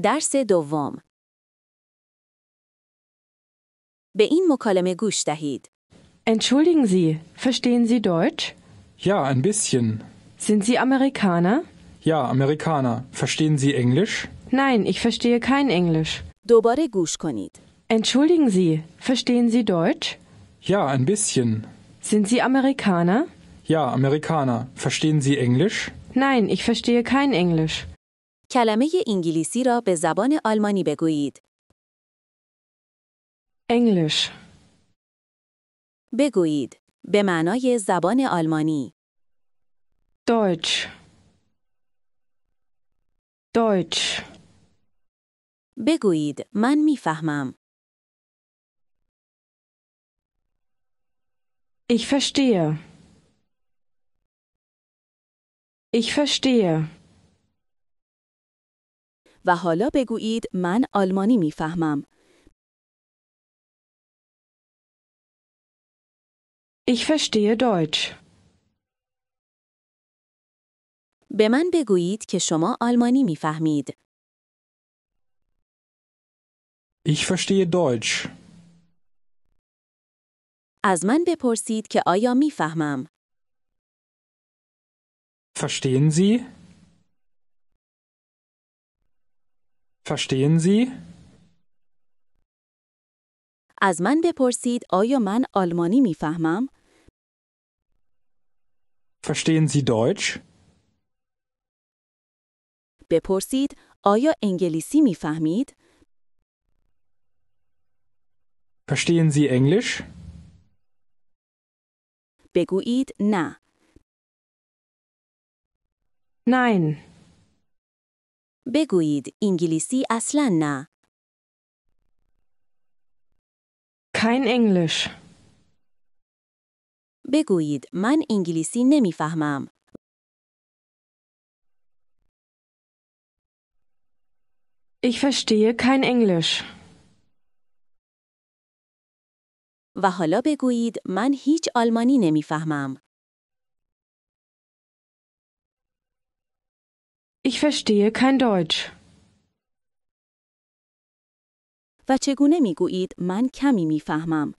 درس دوم. به این مکالمه گوش دهید. Entschuldigen Sie, verstehen Sie Deutsch? Ja, ein bisschen. Sind Sie Amerikaner? Ja, Amerikaner. Verstehen Sie Englisch? Nein, ich verstehe kein Englisch. دوباره گوش کنید. Entschuldigen Sie, verstehen Sie Deutsch? Ja, ein bisschen. Sind Sie Amerikaner? Ja, Amerikaner. Verstehen Sie Englisch? Nein, ich verstehe kein Englisch. کلمه انگلیسی را به زبان آلمانی بگویید. Englisch. بگویید. به معنای زبان آلمانی. Deutsch. Deutsch. بگویید. من میفهمم. Ich verstehe. Ich verstehe. و حالا بگویید من آلمانی میفهمم. Ich verstehe Deutsch. به من بگویید که شما آلمانی میفهمید. Ich verstehe Deutsch. از من بپرسید که آیا میفهمم. Verstehen Sie? Verstehen Sie? از من بپرسید آیا من آلمانی میفهمم. Verstehen Sie Deutsch? بپرسید آیا انگلیسی میفهمید. Verstehen Sie Englisch? بگویید نه. Nein. بگویید انگلیسی اصلاً نه. Kein Englisch. بگویید من انگلیسی نمیفهمم. Ich verstehe kein Englisch. و حالا بگویید من هیچ آلمانی نمیفهمم. Ich verstehe kein Deutsch. و چگونه میگویید من کمی میفهمم.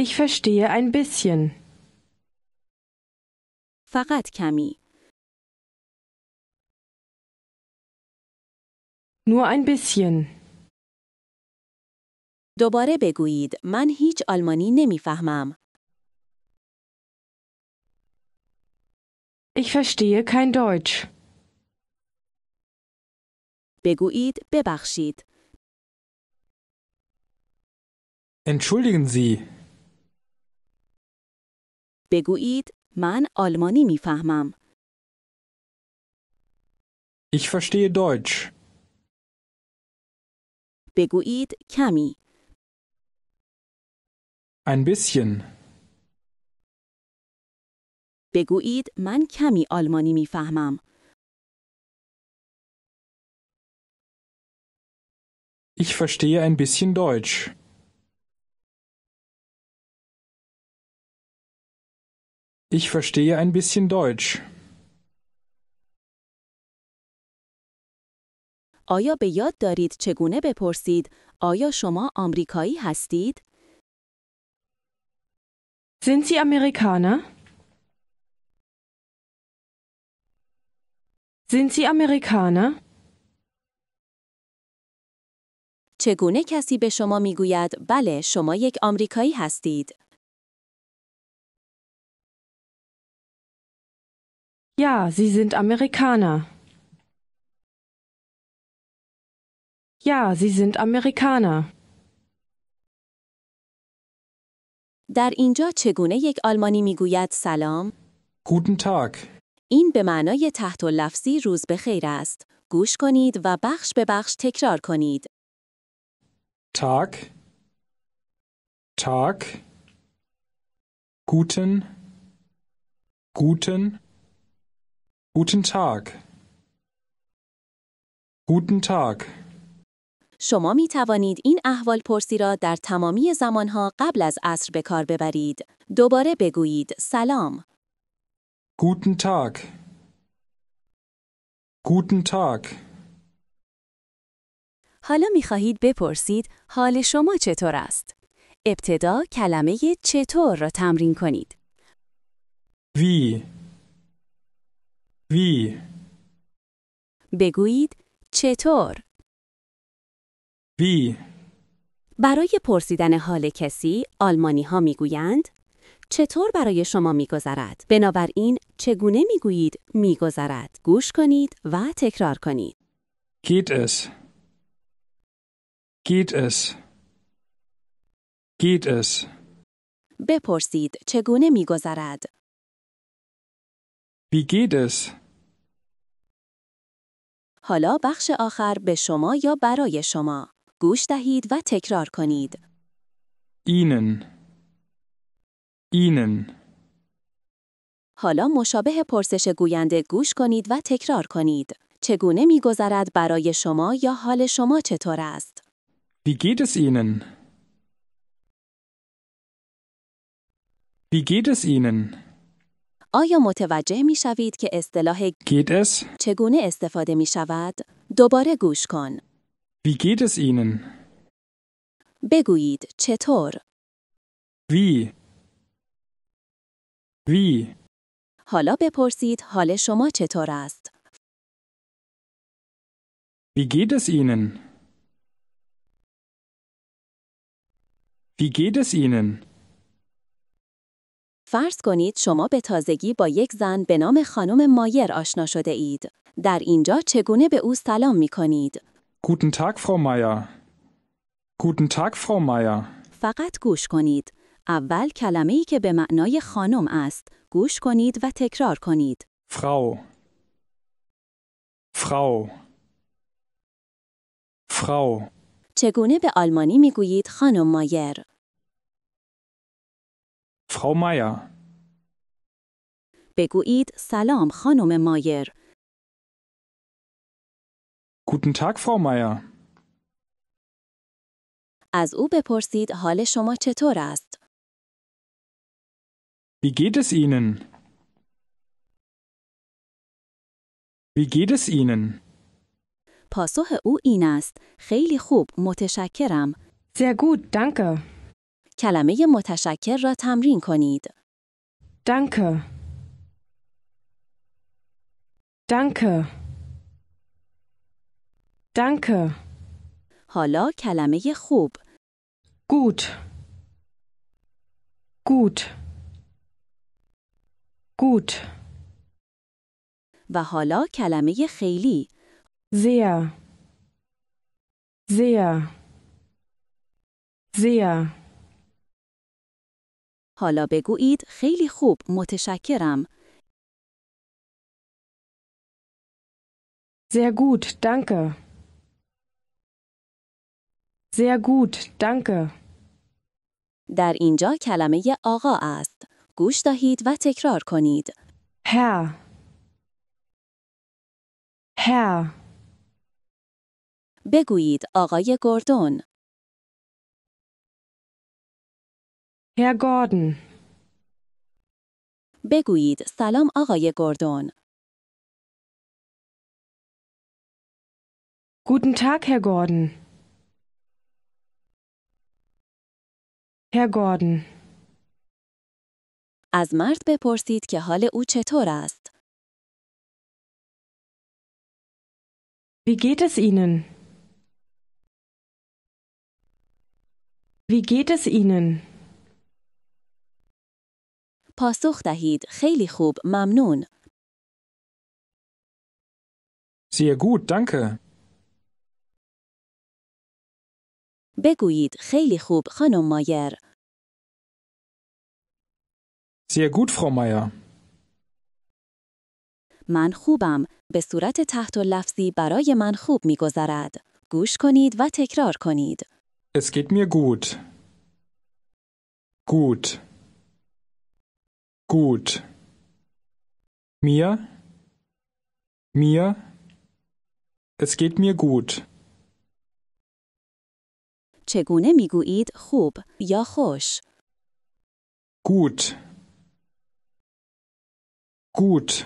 Ich verstehe ein bisschen. فقط کمی. Nur ein bisschen. دوباره بگویید من هیچ آلمانی نمیفهمم. Ich verstehe kein Deutsch. بگویید ببخشید. Entschuldigen Sie. بگویید من آلمانی میفهمم. Ich verstehe Deutsch. بگویید کمی. Ein bisschen. بگویید من کمی آلمانی میفهمم. Ich verstehe ein bisschen Deutsch. Ich verstehe ein bisschen Deutsch. آیا به یاد دارید چگونه بپرسید آیا شما آمریکایی هستید؟ Sind Sie Amerikaner? Sind Sie Amerikaner? چگونه کسی به شما میگوید بله شما یک آمریکایی هستید؟ Ja, Sie sind Amerikaner. Ja, Sie sind Amerikaner. در اینجا چگونه یک آلمانی میگوید سلام؟ Guten Tag. این به معنای تحت اللفظی روز بخیر است. گوش کنید و بخش به بخش تکرار کنید. Tag. Tag. Guten. Guten. Guten Tag. Guten Tag. شما می توانید این احوال پرسی را در تمامی زمانها قبل از عصر به کار ببرید. دوباره بگویید سلام. Guten Tag. Guten Tag. حالا می‌خواهید بپرسید حال شما چطور است؟ ابتدا کلمه چطور را تمرین کنید. Wie? Wie? بگویید چطور؟ Wie? برای پرسیدن حال کسی، آلمانی‌ها می‌گویند چطور برای شما می‌گذرد؟ بنابراین چگونه می‌گویید می‌گذرد؟ گوش کنید و تکرار کنید. Geht es? Geht es? Geht es? بپرسید چگونه می‌گذرد؟ Wie geht es? حالا بخش آخر به شما یا برای شما. گوش دهید و تکرار کنید. Ihnen. Ihnen. حالا مشابه پرسش گوینده گوش کنید و تکرار کنید. چگونه می‌گذرد برای شما یا حال شما چطور است؟ Wie geht es Ihnen? Wie geht es Ihnen? آیا متوجه می‌شوید که اصطلاح Geht es? چگونه استفاده می‌شود؟ دوباره گوش کن. Wie geht es Ihnen? بگویید چطور؟ Wie? Wie? حالا بپرسید حال شما چطور است؟ Wie geht es Ihnen? Wie geht es Ihnen? فرض کنید شما به تازگی با یک زن به نام خانم مایر آشنا شده اید. در اینجا چگونه به او سلام می کنید؟ Guten Tag, Frau Meier. Guten Tag, Frau Meier. فقط گوش کنید. اول کلمه‌ای که به معنای خانم است. گوش کنید و تکرار کنید. Frau. Frau. Frau. چگونه به آلمانی می گویید خانم مایر؟ Frau Meier. بگویید سلام خانم مایر. Guten Tag, Frau Meier. از او بپرسید حال شما چطور است؟ Wie geht es Ihnen? Wie geht es Ihnen? پاسخ او این است. خیلی خوب، متشکرم. Sehr gut, danke. کلمه متشکر را تمرین کنید. Danke. Danke. Danke. حالا کلمه خوب. Gut. Gut. Gut. و حالا کلمه خیلی. Sehr. Sehr. Sehr. حالا بگویید خیلی خوب، متشکرم. Sehr gut, danke. Sehr gut, danke. در اینجا کلمه آقا است. گوش دهید و تکرار کنید. Herr. Herr. بگویید آقای گوردون. Herr Gordon. بگویید سلام آقای گوردون. Guten Tag, Herr Gordon. Herr Gordon. از مرد بپرسید که حال او چطور است. Wie geht es Ihnen? Wie geht es Ihnen? پاسخ دهید خیلی خوب، ممنون. Sehr gut, danke. بگویید خیلی خوب خانم مایر. Sehr gut, Frau Meier. من خوبم. به صورت تحت لفظی برای من خوب می‌گذرد. گوش کنید و تکرار کنید. Es geht mir gut. Gut. Gut. Mir? Mir? Es geht mir gut. چگونه می‌گویید خوب یا خوش؟ Gut. Gut.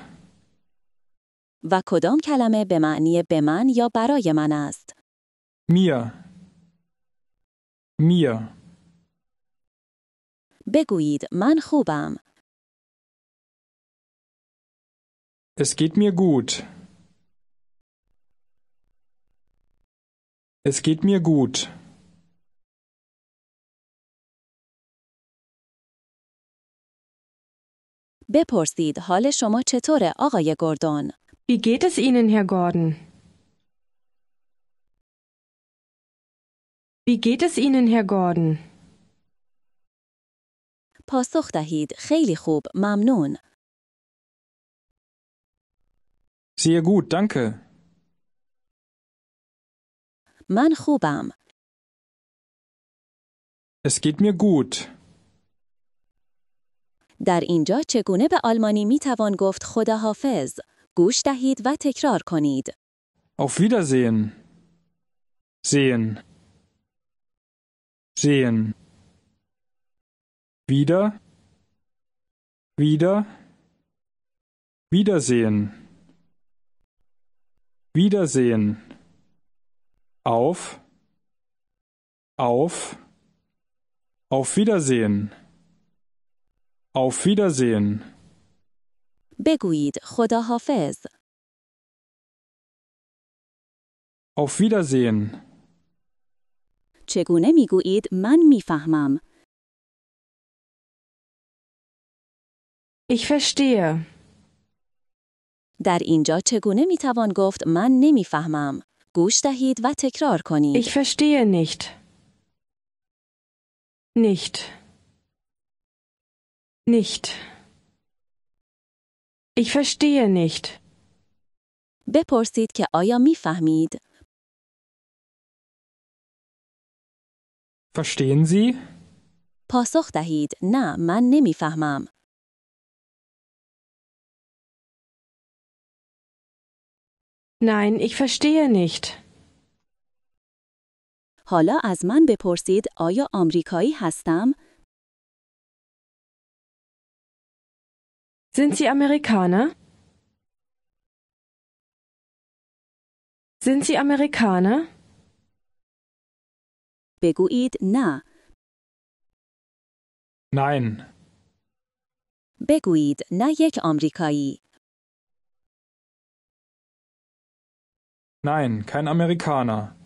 و کدام کلمه به معنی به من یا برای من است؟ Mir. Mir. بگویید من خوبم. Es geht mir gut. Es geht mir gut. بپرسید حال شما چطوره آقای گوردون؟ Wie geht es Ihnen, Herr Gordon? Wie geht es Ihnen, Herr Gordon? پاسخ دهید خیلی خوب ممنون. Sehr gut, danke. من خوبم. Es geht mir gut. در اینجا چگونه به آلمانی می توان گفت خداحافظ؟ گوش دهید و تکرار کنید. Auf Wiedersehen. Sehen. Sehen. Wieder. Wieder. Wiedersehen. Wiedersehen. Auf. Auf. Auf Wiedersehen. Auf Wiedersehen. بگویید خداحافظ. Auf Wiedersehen. چگونه می گویید من می فهمم؟ Ich verstehe. در اینجا چگونه می توان گفت من نمی فهمم؟ گوش دهید و تکرار کنید. Ich verstehe nicht. Nicht. Nicht. Ich verstehe nicht. بپرسید که آیا می فهمید؟ Verstehen Sie? پاسخ دهید نه من نمی فهمم. Nein, ich verstehe nicht. حالا از من بپرسید آیا آمریکایی هستم؟ Sind Sie Amerikaner? Sind Sie Amerikaner? بگویید نه. Nein. بگویید نه یک آمریکایی. Nein, kein Amerikaner.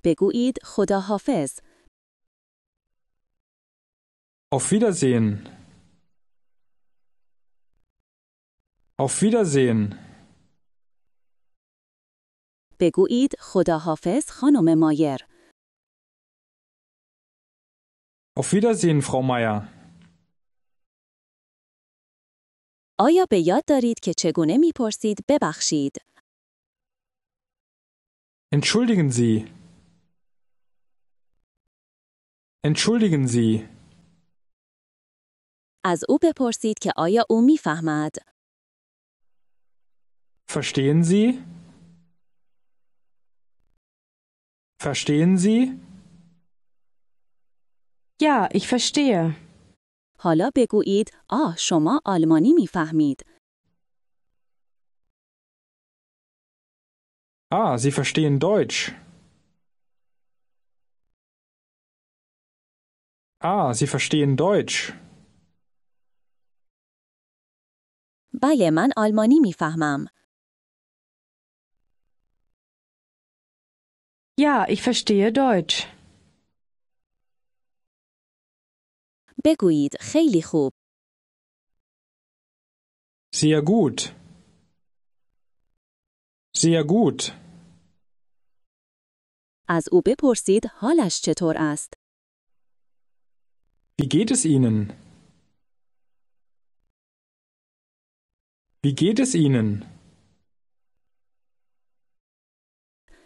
بگویید خداحافظ. Auf Wiedersehen. Auf Wiedersehen. بگویید خداحافظ خانم مایر. Auf Wiedersehen, Frau Meier. آیا به یاد دارید که چگونه می‌پرسید ببخشید؟ Entschuldigen Sie. Entschuldigen Sie. از او بپرسید که آیا او می‌فهمد؟ Verstehen Sie? Verstehen Sie? Ja, ich verstehe. حالا بگویید شما آلمانی می‌فهمید. Sie verstehen Deutsch. Sie verstehen Deutsch. بله من آلمانی می‌فهمم. Ja, ich verstehe Deutsch. بگویید خیلی خوب. Sehr gut. Sehr gut. از او بپرسید حالش چطور است؟ Wie geht es Ihnen? Wie geht es Ihnen?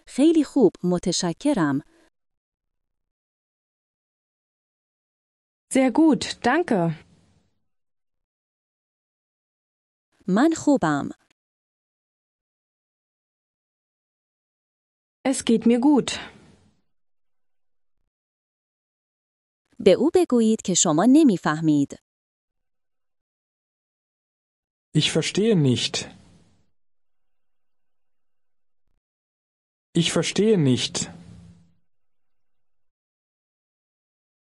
خیلی خوب متشکرم. Sehr gut, danke. من خوبم. Es geht mir gut. به او بگویید که شما نمی‌فهمید. Ich verstehe nicht. Ich verstehe nicht.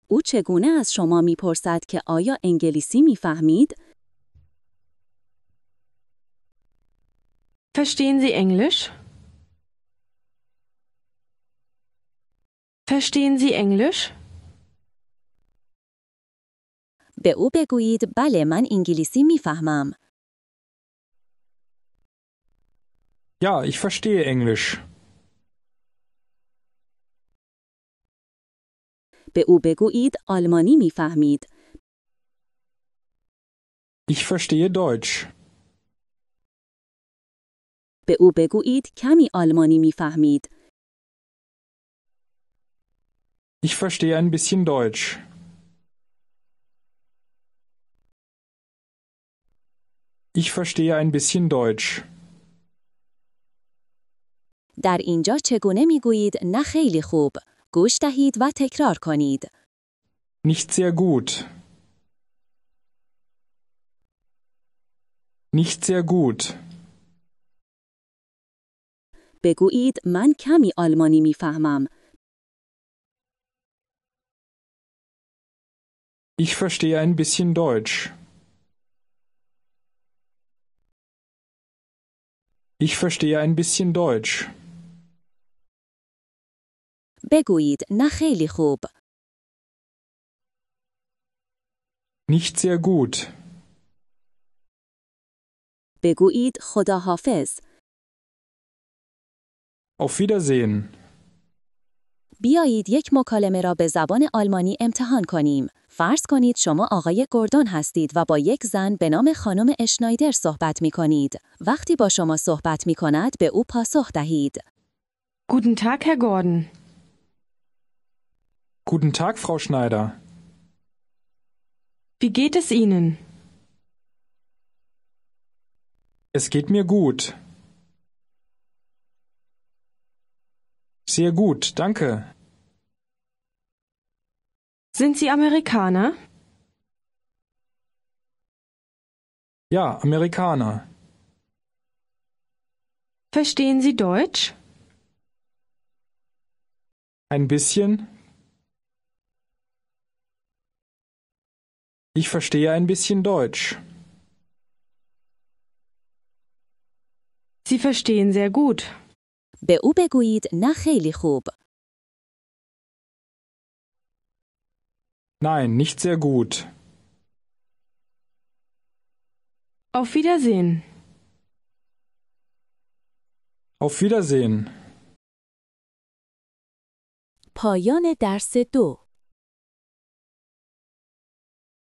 او چگونه از شما میپرسد که آیا انگلیسی میفهمید؟ Verstehen Sie Englisch? Verstehen Sie Englisch? به او بگویید بله من انگلیسی میفهمم. Ja, ich verstehe Englisch. به او بگویید آلمانی میفهمید. Ich verstehe Deutsch. به او بگویید کمی آلمانی میفهمید. Ich verstehe ein bisschen Deutsch. Ich verstehe ein bisschen Deutsch. در اینجا چگونه میگویید نه خیلی خوب. گوش دهید و تکرار کنید. Nicht sehr gut. Nicht sehr gut. بگویید من کمی آلمانی میفهمم. Ich verstehe ein bisschen Deutsch. Ich verstehe ein bisschen Deutsch. بگویید نه خیلی خوب. Nicht sehr gut. بگویید خداحافظ. Auf Wiedersehen. بیایید یک مکالمه را به زبان آلمانی امتحان کنیم. فرض کنید شما آقای گوردون هستید و با یک زن به نام خانم اشنایدر صحبت می کنید. وقتی با شما صحبت می کند به او پاسخ دهید. Guten Tag, Herr Gordon. Guten Tag, Frau Schneider. Wie geht es Ihnen? Es geht mir gut. Sehr gut, danke. Sind Sie Amerikaner? Ja, Amerikaner. Verstehen Sie Deutsch? Ein bisschen. Ich verstehe ein bisschen Deutsch. Sie verstehen sehr gut. به او بگویید نه خیلی خوب. Nein, nicht sehr gut. Auf Wiedersehen. Auf Wiedersehen. پایان درس 2